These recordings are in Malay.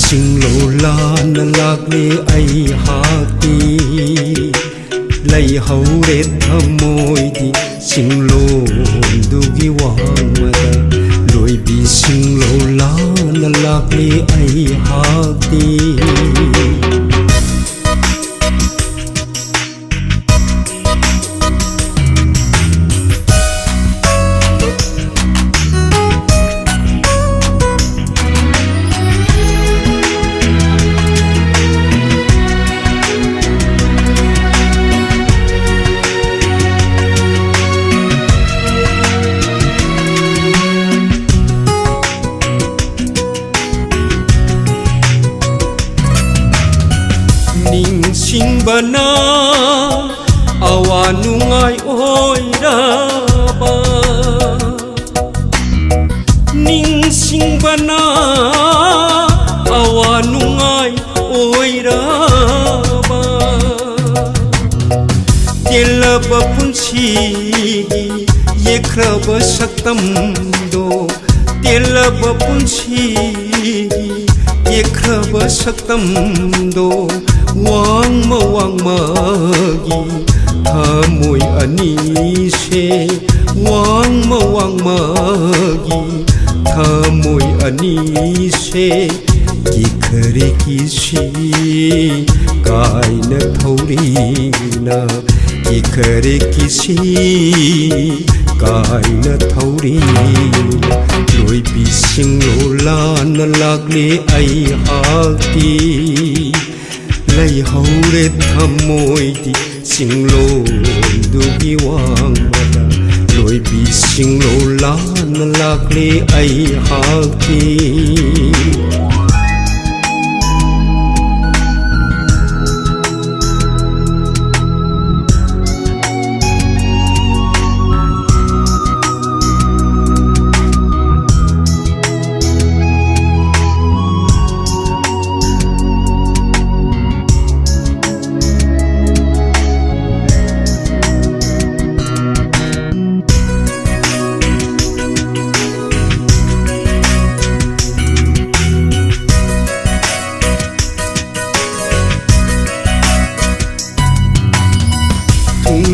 sing lo la na lak le ai hati lai hau re thamoi di sing lo du gi wang ma da loi bi sing lo la na lak le ai hati Sing bana awanungai oira ba ning sing bana awanungai oira ba telaba punchi yekraba saktam do telaba punchi yekraba saktam do wang ma gi thamoi ani se wang ma gi thamoi ani se ki khare ki si kai na thori na ki khare ki si kai na thori loi bi sing lo la na lak le ai hati lai hau re thamoi di sing lo du gi wang ma da loi bi sing lo la na lak le ai hati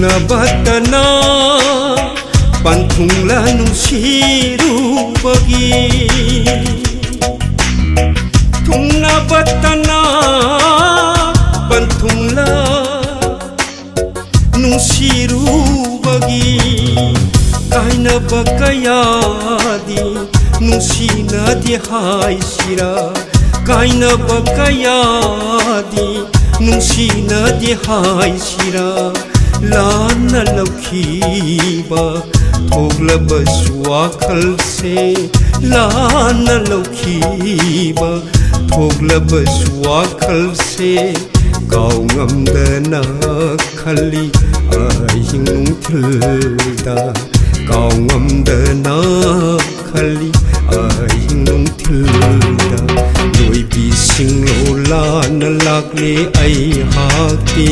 na batana panthung la nusiru bagi thungna batana panthung la nusiru bagi kaina bakaya di nusina di hai sira kaina bakaya di nusina di hai sira लाना लौखी बा थोगला बसुआ खल से लाना लौखी बा थोगला बसुआ खल से गाँव ngâm खली आहिंग थिलदा गाँव ngâm खली आहिंग थिलदा लोई भी सिंग लो लाना लागले आई हाथी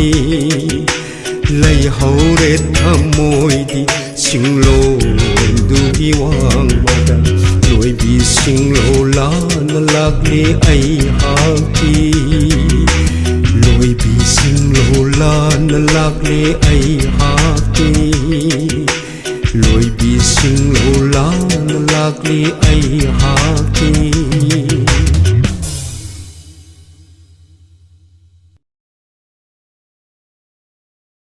lai hau re thamoi di sing lo du gi wang ma da loi bi sing lo la na lak le ai hati loi bi sing lo la na lak le ai hati loi bi sing lo la na lak le ai